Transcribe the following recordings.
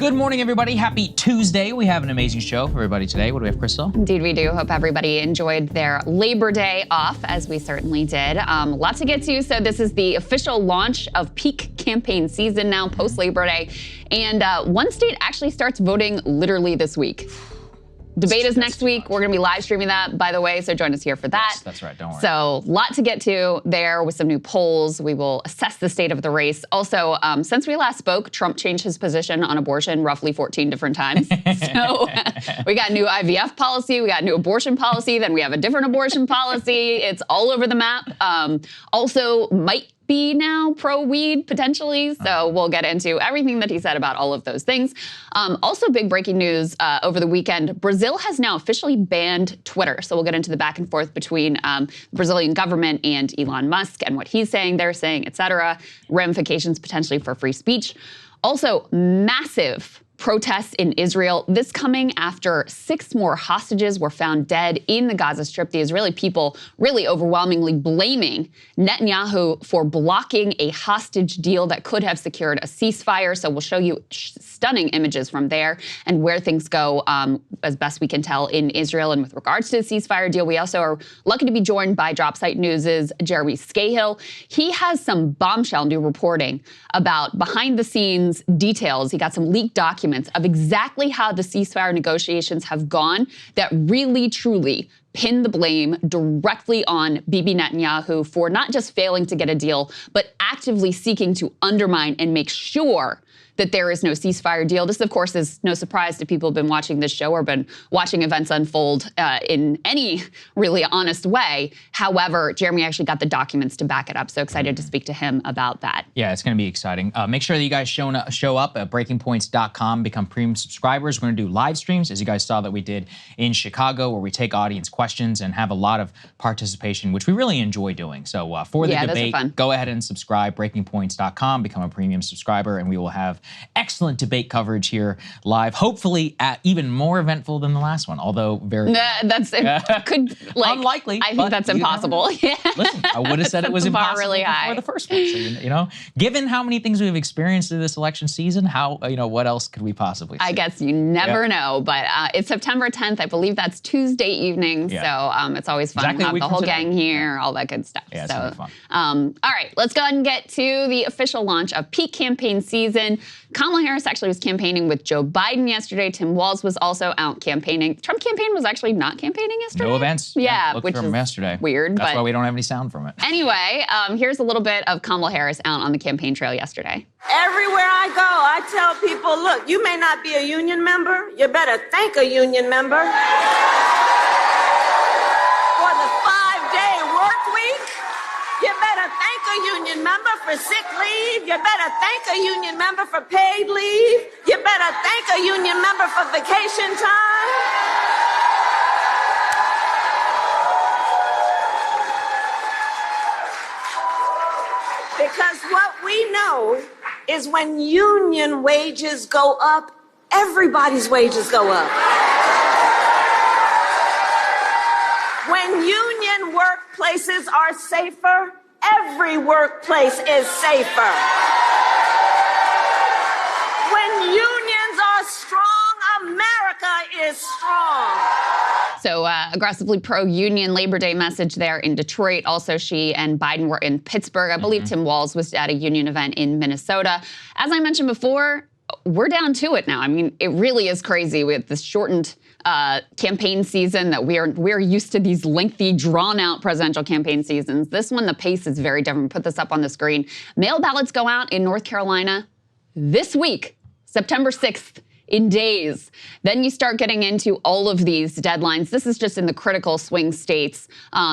Good morning, everybody. Happy Tuesday. We have an amazing show for everybody today. What do we have, Krystal? Indeed, we do. Hope everybody enjoyed their Labor Day off, as we certainly did. Lots to get to. So this is the official launch of peak campaign season now, post-Labor Day. And one state actually starts voting literally this week. Debate is next week. We're going to be live streaming that, by the way, so join us here for that. Yes, that's right. Don't worry. So, lot to get to there with some new polls. We will assess the state of the race. Also, since we last spoke, Trump changed his position on abortion roughly 14 different times. So, we got new IVF policy, we got new abortion policy, then we have a different abortion policy. It's all over the map. Also, might be now pro-weed, potentially. So we'll get into everything that he said about all of those things. Also, big breaking news over the weekend. Brazil has now officially banned Twitter. So we'll get into the back and forth between the Brazilian government and Elon Musk and what he's saying, they're saying, et cetera. Ramifications potentially for free speech. Also, massive protests in Israel. This coming after 6 more hostages were found dead in the Gaza Strip. The Israeli people really overwhelmingly blaming Netanyahu for blocking a hostage deal that could have secured a ceasefire. So we'll show you stunning images from there and where things go as best we can tell in Israel. And with regards to the ceasefire deal, we also are lucky to be joined by Dropsite News' Jeremy Scahill. He has some bombshell new reporting about behind the scenes details. He got some leaked documents of exactly how the ceasefire negotiations have gone that really, truly pin the blame directly on Bibi Netanyahu for not just failing to get a deal, but actively seeking to undermine and make sure that there is no ceasefire deal. This, of course, is no surprise to people who've been watching this show or been watching events unfold in any really honest way. However, Jeremy actually got the documents to back it up. So excited to speak to him about that. Yeah, it's going to be exciting. Make sure that you guys show up at breakingpoints.com, become premium subscribers. We're going to do live streams, as you guys saw that we did in Chicago, where we take audience questions and have a lot of participation, which we really enjoy doing. So for the debate, go ahead and subscribe, breakingpoints.com, become a premium subscriber, and we will have excellent debate coverage here live, hopefully even more eventful than the last one, although very unlikely. I think that's impossible. Yeah. Listen, I would have said it was impossible really before the first one. So, you know, given how many things we've experienced in this election season, how, what else could we possibly say? I guess you never know, but it's September 10th. I believe that's Tuesday evening. Yeah. So it's always fun to have the whole gang here, all that good stuff. Yeah, it's so gonna be fun. All right, let's go ahead and get to the official launch of peak campaign season. Kamala Harris actually was campaigning with Joe Biden yesterday. Tim Walz was also out campaigning. Trump campaign was actually not campaigning yesterday. No events. Yeah, which is yesterday. Weird. That's why we don't have any sound from it. Anyway, here's a little bit of Kamala Harris out on the campaign trail yesterday. Everywhere I go, I tell people, look, you may not be a union member. You better thank a union member for the 5-day work week. You better thank a union member for sick leave. You better thank a union member for paid leave. You better thank a union member for vacation time. Because what we know is when union wages go up, everybody's wages go up. When union workplaces are safer, every workplace is safer. When unions are strong, America is strong. So aggressively pro-union Labor Day message there in Detroit. Also, she and Biden were in Pittsburgh. I believe Tim Walz was at a union event in Minnesota. As I mentioned before, we're down to it now. I mean, it really is crazy with this shortened campaign season that we're used to these lengthy, drawn-out presidential campaign seasons. This one, the pace is very different. Put this up on the screen. Mail ballots go out in North Carolina this week, September 6th. In days. Then you start getting into all of these deadlines. This is just in the critical swing states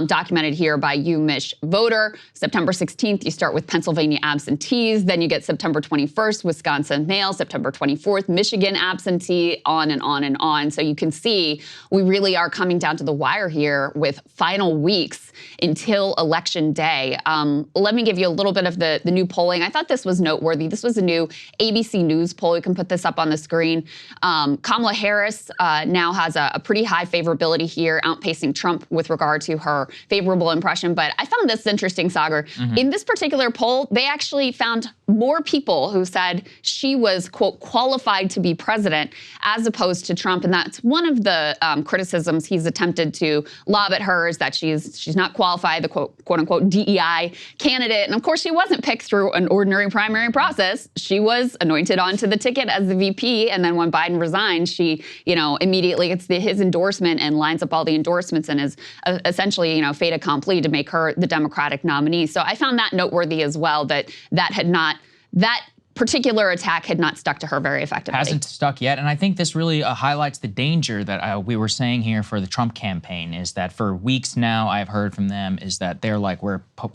documented here by UMich Voter. September 16th, you start with Pennsylvania absentees. Then you get September 21st, Wisconsin mail. September 24th, Michigan absentee, on and on and on. So you can see we really are coming down to the wire here with final weeks until Election Day. Let me give you a little bit of the new polling. I thought this was noteworthy. This was a new ABC News poll. You can put this up on the screen. Kamala Harris now has a pretty high favorability here, outpacing Trump with regard to her favorable impression. But I found this interesting, Saagar. In this particular poll, they actually found more people who said she was, quote, qualified to be president as opposed to Trump. And that's one of the criticisms he's attempted to lob at her, is that she's not qualified, the quote unquote DEI candidate. And of course, she wasn't picked through an ordinary primary process. She was anointed onto the ticket as the VP. And then when Biden resigned, she, immediately gets his endorsement and lines up all the endorsements and is essentially, fait accompli to make her the Democratic nominee. So I found that noteworthy as well, that particular attack had not stuck to her very effectively. Hasn't stuck yet. And I think this really highlights the danger that we were saying here for the Trump campaign, is that for weeks now I've heard from them is that they're like,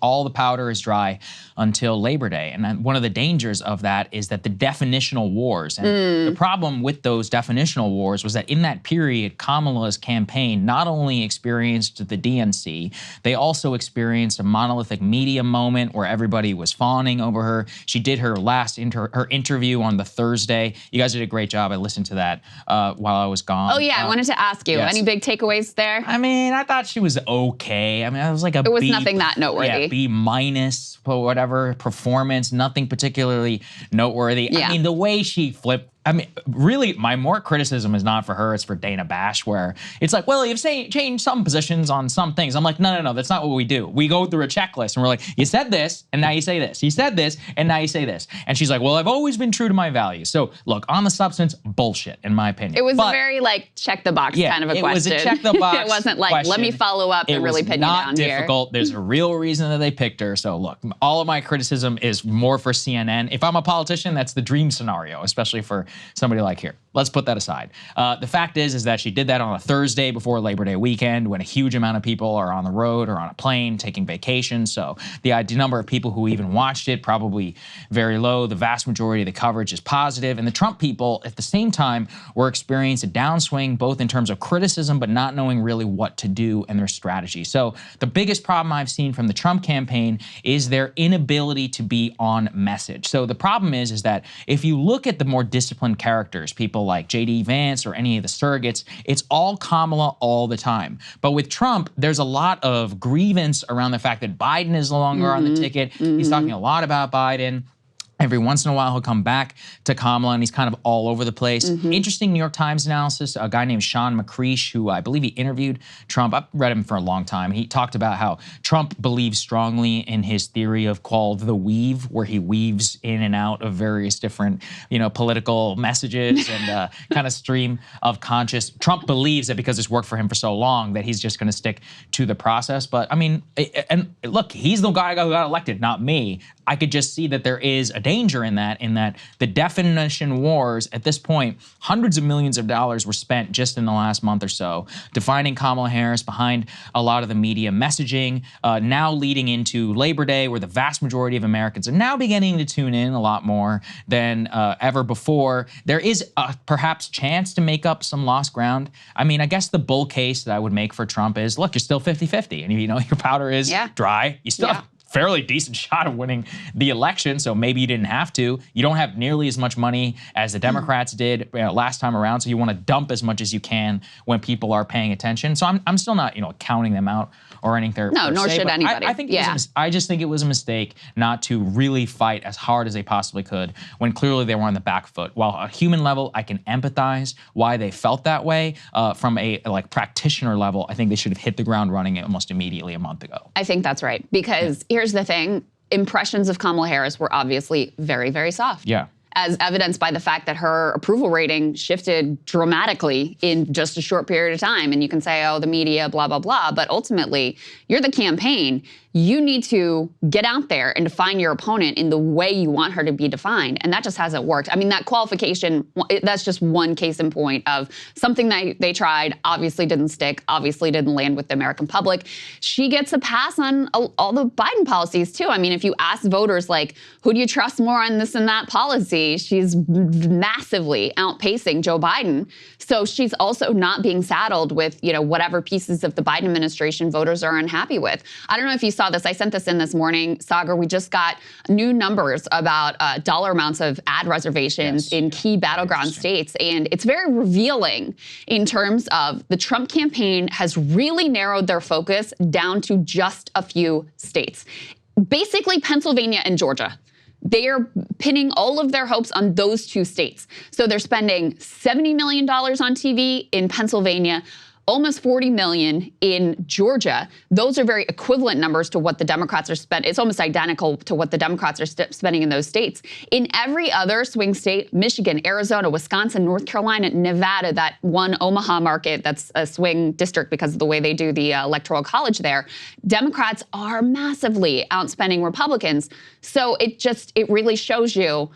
all the powder is dry until Labor Day. And one of the dangers of that is that the definitional wars, and the problem with those definitional wars was that in that period, Kamala's campaign not only experienced the DNC, they also experienced a monolithic media moment where everybody was fawning over her. She did her last her interview on the Thursday. You guys did a great job. I listened to that while I was gone. Oh yeah, I wanted to ask you, any big takeaways there? I mean, I thought she was okay. I mean, it was like it was nothing that noteworthy. Yeah, B minus, whatever, performance, nothing particularly noteworthy. Yeah. I mean, the way she flipped, I mean, really, my more criticism is not for her, it's for Dana Bash, where it's like, well, you've changed some positions on some things. I'm like, no, that's not what we do. We go through a checklist and we're like, you said this, and now you say this. You said this, and now you say this. And she's like, well, I've always been true to my values. So look, on the substance, bullshit, in my opinion. It was a very check the box kind of a question. It was a check the box It wasn't like, let me follow up and really pin you down here. It was not difficult. There's a real reason that they picked her. So look, all of my criticism is more for CNN. If I'm a politician, that's the dream scenario, especially for somebody like here. Let's put that aside. The fact is that she did that on a Thursday before Labor Day weekend, when a huge amount of people are on the road or on a plane taking vacation. So the number of people who even watched it, probably very low. The vast majority of the coverage is positive. And the Trump people, at the same time, were experiencing a downswing, both in terms of criticism, but not knowing really what to do and their strategy. So the biggest problem I've seen from the Trump campaign is their inability to be on message. So the problem is that if you look at the more disciplined characters, people like J.D. Vance or any of the surrogates, it's all Kamala all the time. But with Trump, there's a lot of grievance around the fact that Biden is no longer on the ticket. He's talking a lot about Biden. Every once in a while, he'll come back to Kamala, and he's kind of all over the place. Interesting New York Times analysis, a guy named Sean McCreesh, who I believe he interviewed Trump. I've read him for a long time. He talked about how Trump believes strongly in his theory of called the weave, where he weaves in and out of various different, political messages and kind of stream of conscious. Trump believes that because it's worked for him for so long that he's just going to stick to the process. But I mean, and look, he's the guy who got elected, not me. I could just see that there is a danger in that the definition wars at this point, hundreds of millions of dollars were spent just in the last month or so defining Kamala Harris behind a lot of the media messaging, now leading into Labor Day, where the vast majority of Americans are now beginning to tune in a lot more than ever before. There is a perhaps chance to make up some lost ground. I mean, I guess the bull case that I would make for Trump is, look, you're still 50-50, and your powder is dry. You still have fairly decent shot of winning the election, so maybe you didn't have to. You don't have nearly as much money as the Democrats did last time around, so you want to dump as much as you can when people are paying attention. So I'm still not, counting them out or anything. No, nor should anybody. I just think it was a mistake not to really fight as hard as they possibly could when clearly they were on the back foot. While on a human level, I can empathize why they felt that way. From a practitioner level, I think they should have hit the ground running almost immediately a month ago. I think that's right, because here's the thing. Impressions of Kamala Harris were obviously very, very soft. Yeah. As evidenced by the fact that her approval rating shifted dramatically in just a short period of time. And you can say, oh, the media, blah, blah, blah. But ultimately, you're the campaign. You need to get out there and define your opponent in the way you want her to be defined. And that just hasn't worked. I mean, that qualification, that's just one case in point of something that they tried, obviously didn't stick, obviously didn't land with the American public. She gets a pass on all the Biden policies, too. I mean, if you ask voters, who do you trust more on this and that policy, she's massively outpacing Joe Biden. So she's also not being saddled with, whatever pieces of the Biden administration voters are unhappy with. I don't know if you saw this. I sent this in this morning. Saagar, we just got new numbers about dollar amounts of ad reservations in key battleground states. And it's very revealing in terms of the Trump campaign has really narrowed their focus down to just a few states. Basically, Pennsylvania and Georgia. they are pinning all of their hopes on those two states. So they're spending $70 million on TV in Pennsylvania, almost $40 million in Georgia. Those are very equivalent numbers to what the Democrats are spending. It's almost identical to what the Democrats are spending in those states. In every other swing state, Michigan, Arizona, Wisconsin, North Carolina, Nevada, that one Omaha market that's a swing district because of the way they do the electoral college there, Democrats are massively outspending Republicans. So it really shows you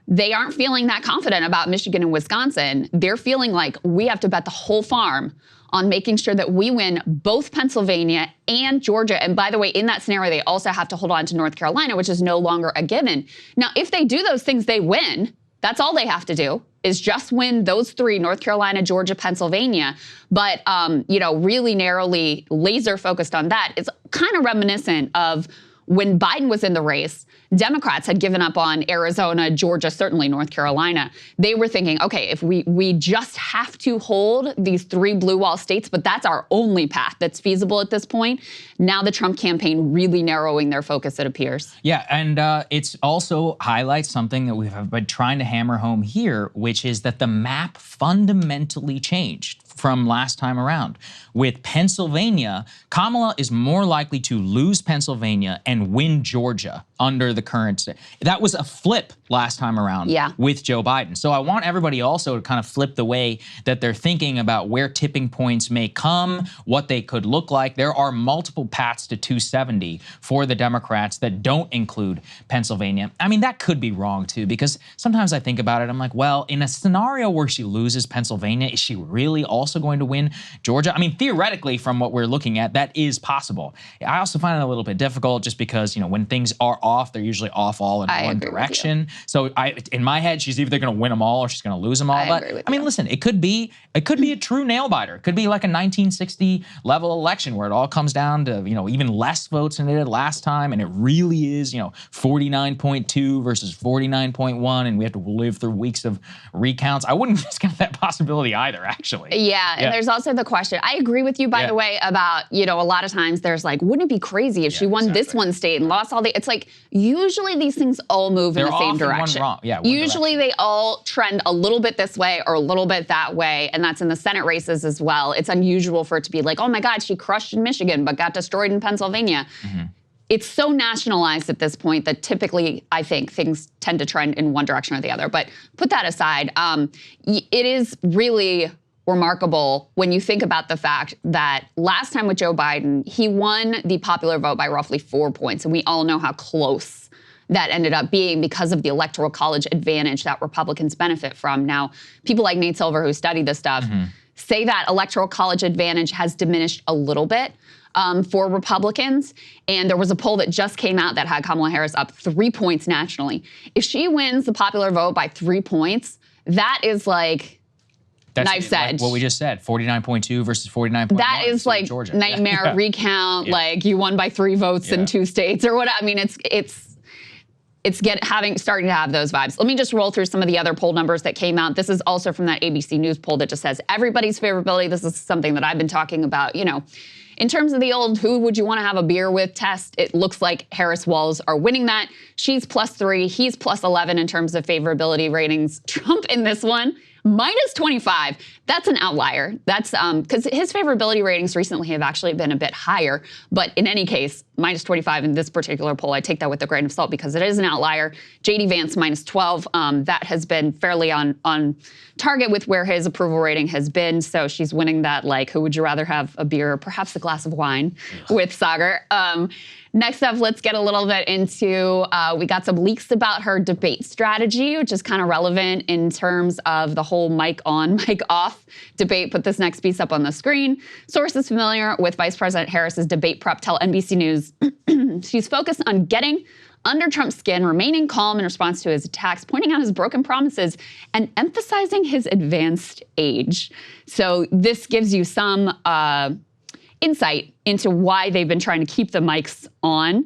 they aren't feeling that confident about Michigan and Wisconsin. They're feeling like we have to bet the whole farm on making sure that we win both Pennsylvania and Georgia. And by the way, in that scenario, they also have to hold on to North Carolina, which is no longer a given. Now, if they do those things, they win. That's all they have to do, is just win those three: North Carolina, Georgia, Pennsylvania. But, really narrowly laser focused on that. It's kind of reminiscent of when Biden was in the race. Democrats had given up on Arizona, Georgia, certainly North Carolina. They were thinking, okay, if we just have to hold these three blue wall states, but that's our only path that's feasible at this point. Now the Trump campaign really narrowing their focus, it appears. Yeah, and it's also highlights something that we've been trying to hammer home here, which is that the map fundamentally changed from last time around. With Pennsylvania, Kamala is more likely to lose Pennsylvania and win Georgia under the current. That was a flip last time around with Joe Biden. So I want everybody also to kind of flip the way that they're thinking about where tipping points may come, what they could look like. There are multiple paths to 270 for the Democrats that don't include Pennsylvania. I mean, that could be wrong too, because sometimes I think about it, I'm like, well, in a scenario where she loses Pennsylvania, is she really also going to win Georgia? I mean, theoretically, from what we're looking at, that is possible. I also find it a little bit difficult just because, when things are off, they're usually off all in one direction. So in my head, she's either going to win them all or she's going to lose them all. I mean, listen, it could be a true nail biter. It could be like a 1960 level election where it all comes down to, even less votes than it did last time. And it really is, 49.2 versus 49.1. And we have to live through weeks of recounts. I wouldn't discount that possibility either, actually. Yeah. And there's also the question. I agree with you, by the way, about, a lot of times there's like, wouldn't it be crazy if she won this one state and lost all the, it's like, usually these things all move in the same direction. Usually they all trend a little bit this way or a little bit that way. And that's in the Senate races as well. It's unusual for it to be like, oh my God, she crushed in Michigan, but got destroyed in Pennsylvania. It's so nationalized at this point that typically, I think, things tend to trend in one direction or the other. But put that aside, it is really remarkable when you think about the fact that last time with Joe Biden, he won the popular vote by roughly 4 points. And we all know how close that ended up being because of the electoral college advantage that Republicans benefit from. Now, people like Nate Silver, who study this stuff, say that electoral college advantage has diminished a little bit for Republicans. And there was a poll that just came out that had Kamala Harris up 3 points nationally. If she wins the popular vote by 3 points, that is like, that's knife edge. Like what we just said, 49.2 versus 49.1. That is like Georgia. Nightmare recount, like you won by 3 votes in 2 states or what. I mean, it's starting to have those vibes. Let me just roll through some of the other poll numbers that came out. This is also from that ABC News poll that just says everybody's favorability. This is something that I've been talking about, In terms of the old who would you want to have a beer with test, it looks like Harris Walls are winning that. She's +3, he's +11 in terms of favorability ratings. Trump in this one, -25. That's an outlier. That's because his favorability ratings recently have actually been a bit higher. But in any case, -25 in this particular poll, I take that with a grain of salt because it is an outlier. J.D. Vance -12. That has been fairly on target with where his approval rating has been. So she's winning that, like, who would you rather have a beer or perhaps a glass of wine with Saagar. Next up, let's get a little bit into, we got some leaks about her debate strategy, which is kind of relevant in terms of the whole mic on, mic off debate. Put this next piece up on the screen. Sources familiar with Vice President Harris's debate prep tell NBC News she's focused on getting under Trump's skin, remaining calm in response to his attacks, pointing out his broken promises, and emphasizing his advanced age. So this gives you some insight into why they've been trying to keep the mics on.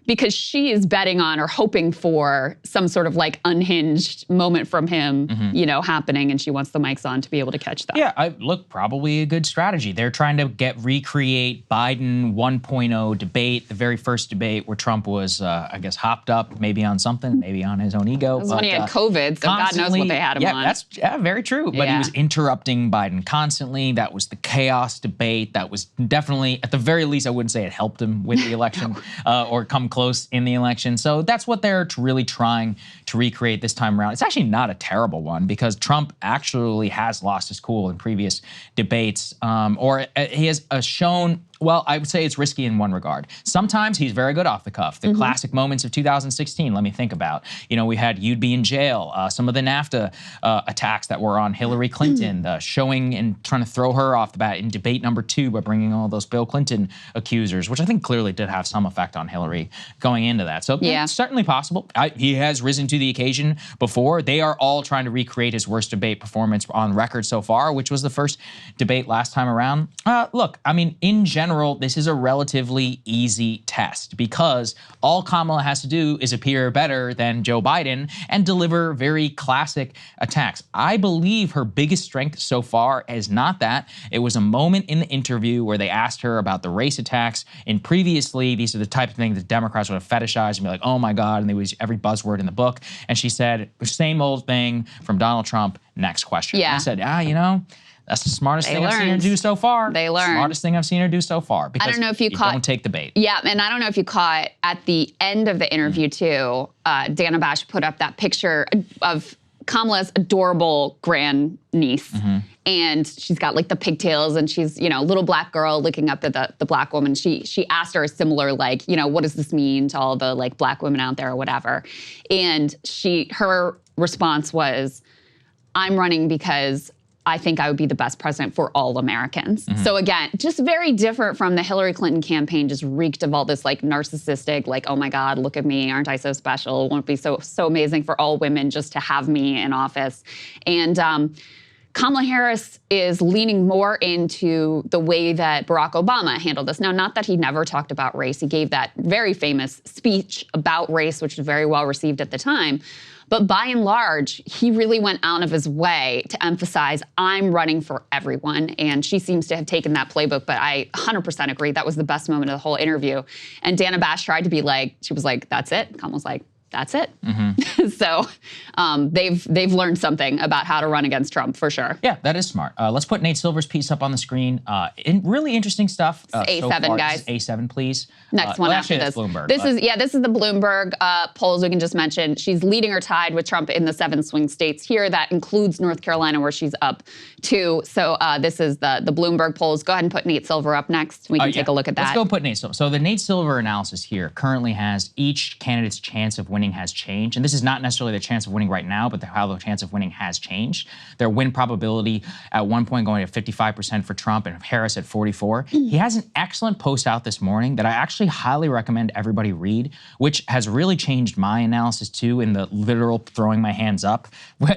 because she is betting on or hoping for some sort of like unhinged moment from him, you know, happening, and she wants the mics on to be able to catch that. Yeah, look, probably a good strategy. They're trying to recreate Biden 1.0 debate, the very first debate where Trump was, I guess, hopped up, maybe on something, maybe on his own ego. It was when he had COVID, so God knows what they had him on. That's very true. But he was interrupting Biden constantly. That was the chaos debate. That was definitely, at the very least, I wouldn't say it helped him win the election or come close in the election. So that's what they're really trying to recreate this time around. It's actually not a terrible one because Trump actually has lost his cool in previous debates, or he has shown. Well, I would say it's risky in one regard. Sometimes he's very good off the cuff. The classic moments of 2016, let me think about. You know, we had You'd Be in Jail, some of the NAFTA attacks that were on Hillary Clinton, showing and trying to throw her off the bat in debate number 2 by bringing all those Bill Clinton accusers, which I think clearly did have some effect on Hillary going into that. So it's certainly possible. He has risen to the occasion before. They are all trying to recreate his worst debate performance on record so far, which was the first debate last time around. Look, I mean, in general, this is a relatively easy test because all Kamala has to do is appear better than Joe Biden and deliver very classic attacks. I believe her biggest strength so far is not that. It was a moment in the interview where they asked her about the race attacks. And previously, these are the type of things that Democrats would have fetishized and be like, oh my God, and they would use every buzzword in the book. And she said, same old thing from Donald Trump, next question. Yeah. I said, you know, that's the smartest thing I've seen her do so far. They learned. Smartest thing I've seen her do so far. Because I don't know if you caught. Don't take the bait. Yeah, and I don't know if you caught at the end of the interview too. Dana Bash put up that picture of Kamala's adorable grandniece, and she's got like the pigtails, and she's, you know, a little black girl looking up at the black woman. She asked her a similar, like, you know, what does this mean to all the like black women out there or whatever, and her response was, I'm running because I think I would be the best president for all Americans. So again, just very different from the Hillary Clinton campaign, just reeked of all this like narcissistic, like, oh my God, look at me, aren't I so special? Won't it be so amazing for all women just to have me in office? And Kamala Harris is leaning more into the way that Barack Obama handled this. Now, not that he never talked about race. He gave that very famous speech about race, which was very well received at the time. But by and large, he really went out of his way to emphasize, I'm running for everyone. And she seems to have taken that playbook, but I 100% agree. That was the best moment of the whole interview. And Dana Bash tried to be like, she was like, that's it. Kamala's like, that's it. So they've learned something about how to run against Trump for sure. Yeah, that is smart. Let's put Nate Silver's piece up on the screen. Really interesting stuff. A7, so far. guys. A7, please. Next one after this. Bloomberg. This is the Bloomberg polls. We can just mention she's leading or tied with Trump in the 7 swing states here. That includes North Carolina, where she's up 2. So this is the Bloomberg polls. Go ahead and put Nate Silver up next. We can take a look at that. Let's go put Nate Silver. So the Nate Silver analysis here currently has each candidate's chance of winning has changed. And this is not necessarily their chance of winning right now, but how the chance of winning has changed. Their win probability at one point going to 55% for Trump and Harris at 44. He has an excellent post out this morning that I actually highly recommend everybody read, which has really changed my analysis too in the literal throwing my hands up,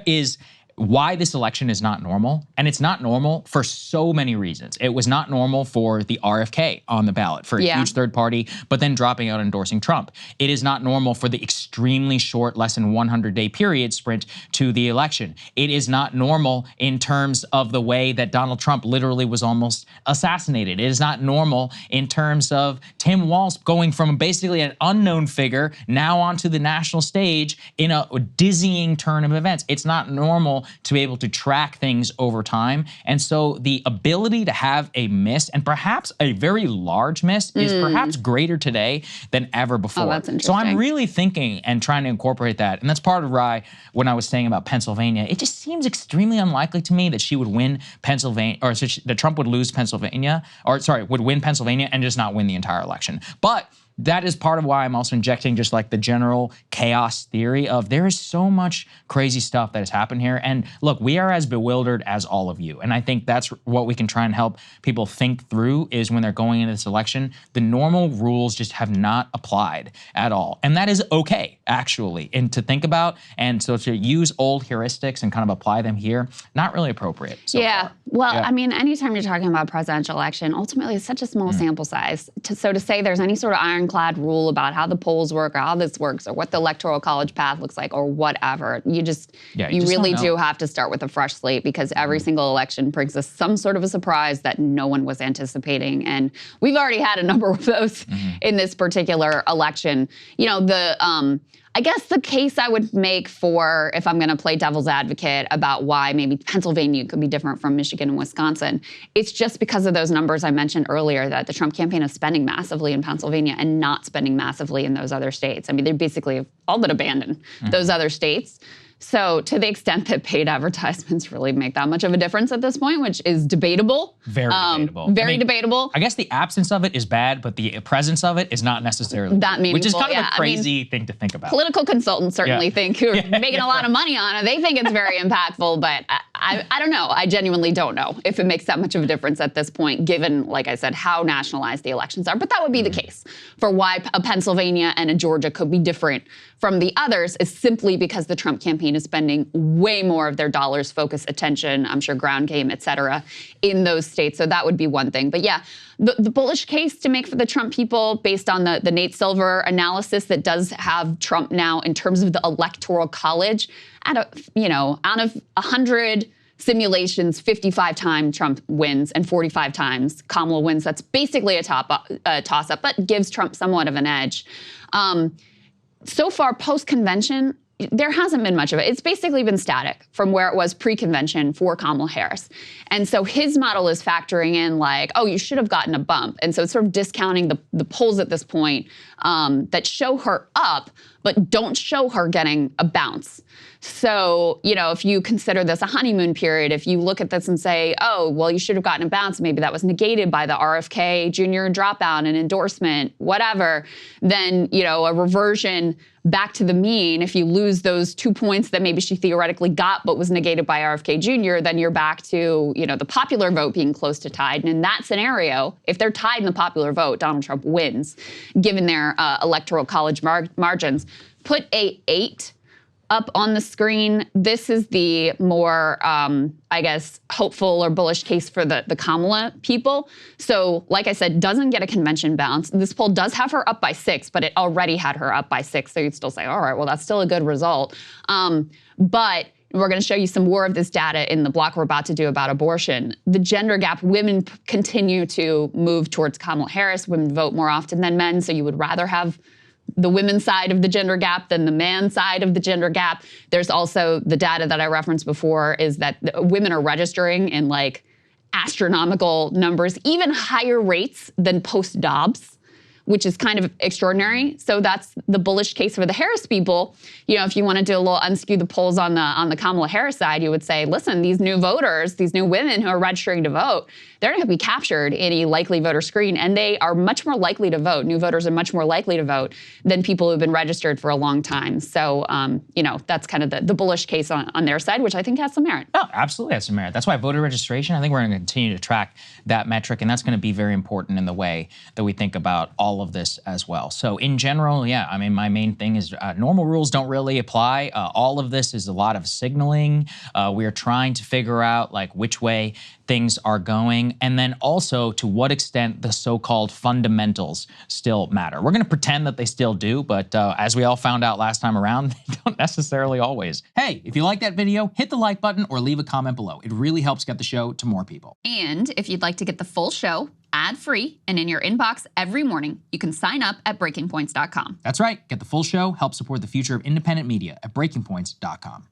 is why this election is not normal. And it's not normal for so many reasons. It was not normal for the RFK on the ballot for a huge third party, but then dropping out endorsing Trump. It is not normal for the extremely short, less than 100-day period sprint to the election. It is not normal in terms of the way that Donald Trump literally was almost assassinated. It is not normal in terms of Tim Walz going from basically an unknown figure now onto the national stage in a dizzying turn of events. It's not normal to be able to track things over time. And so the ability to have a miss, and perhaps a very large miss, is perhaps greater today than ever before. Oh, that's so I'm interesting. really thinking and trying to incorporate that. And that's part of why, when I was saying about Pennsylvania, it just seems extremely unlikely to me that she would win Pennsylvania, or that Trump would lose Pennsylvania, or sorry, would win Pennsylvania and just not win the entire election. But that is part of why I'm also injecting just like the general chaos theory of there is so much crazy stuff that has happened here. And look, we are as bewildered as all of you. And I think that's what we can try and help people think through is when they're going into this election, the normal rules just have not applied at all. And that is okay, actually, and to think about. And so to use old heuristics and kind of apply them here, not really appropriate so far. Well, I mean, anytime you're talking about a presidential election, ultimately it's such a small sample size. So to say there's any sort of ironclad ironclad rule about how the polls work or how this works or what the electoral college path looks like or whatever. You just really do have to start with a fresh slate because every single election brings us some sort of a surprise that no one was anticipating. And we've already had a number of those in this particular election. You know, I guess the case I would make for, if I'm going to play devil's advocate about why maybe Pennsylvania could be different from Michigan and Wisconsin, it's just because of those numbers I mentioned earlier that the Trump campaign is spending massively in Pennsylvania and not spending massively in those other states. I mean, they basically have all but abandoned those other states. So to the extent that paid advertisements really make that much of a difference at this point, which is debatable. Very debatable. Very debatable. I guess the absence of it is bad, but the presence of it is not necessarily that meaningful. Which is kind of a crazy thing to think about. Political consultants certainly think, who are making a lot of money on it, they think it's very impactful, but I don't know. I genuinely don't know if it makes that much of a difference at this point, given, like I said, how nationalized the elections are. But that would be the case for why a Pennsylvania and a Georgia could be different from the others is simply because the Trump campaign is spending way more of their dollars, focus, attention, I'm sure ground game, et cetera, in those states. So that would be one thing. But yeah, the bullish case to make for the Trump people based on the Nate Silver analysis that does have Trump now in terms of the electoral college out of 100 simulations, 55 times Trump wins and 45 times Kamala wins. That's basically a toss-up, but gives Trump somewhat of an edge. So far, post-convention, there hasn't been much of it. It's basically been static from where it was pre-convention for Kamala Harris. And so his model is factoring in like, oh, you should have gotten a bump. And so it's sort of discounting the polls at this point that show her up, but don't show her getting a bounce. So, you know, if you consider this a honeymoon period, if you look at this and say, oh, well, you should have gotten a bounce, maybe that was negated by the RFK Jr. dropout and endorsement, whatever, then, you know, a reversion back to the mean, if you lose those 2 points that maybe she theoretically got but was negated by RFK Jr., then you're back to, you know, the popular vote being close to tied. And in that scenario, if they're tied in the popular vote, Donald Trump wins, given their electoral college margins. Put a 8 up on the screen. This is the more, I guess, hopeful or bullish case for the Kamala people. So, like I said, doesn't get a convention bounce. This poll does have her up by 6, but it already had her up by 6. So you'd still say, all right, well, that's still a good result. But we're going to show you some more of this data in the block we're about to do about abortion. The gender gap, women continue to move towards Kamala Harris. Women vote more often than men, so you would rather have the women's side of the gender gap than the man side of the gender gap. There's also the data that I referenced before is that women are registering in like astronomical numbers, even higher rates than post-Dobbs, which is kind of extraordinary. So that's the bullish case for the Harris people. You know, if you want to do a little unskew the polls on the Kamala Harris side, you would say, listen, these new voters, these new women who are registering to vote, they're going to be captured in a likely voter screen, and they are much more likely to vote. New voters are much more likely to vote than people who have been registered for a long time. So, you know, that's kind of the bullish case on their side, which I think has some merit. Oh, absolutely has some merit. That's why voter registration, I think we're going to continue to track that metric, and that's going to be very important in the way that we think about all of this as well. So in general, yeah, I mean, my main thing is normal rules don't really apply. All of this is a lot of signaling. We are trying to figure out like which way things are going, and then also to what extent the so-called fundamentals still matter. We're going to pretend that they still do, but as we all found out last time around, they don't necessarily always. Hey, if you like that video, hit the like button or leave a comment below. It really helps get the show to more people. And if you'd like to get the full show ad-free and in your inbox every morning, you can sign up at breakingpoints.com. That's right. Get the full show, help support the future of independent media at breakingpoints.com.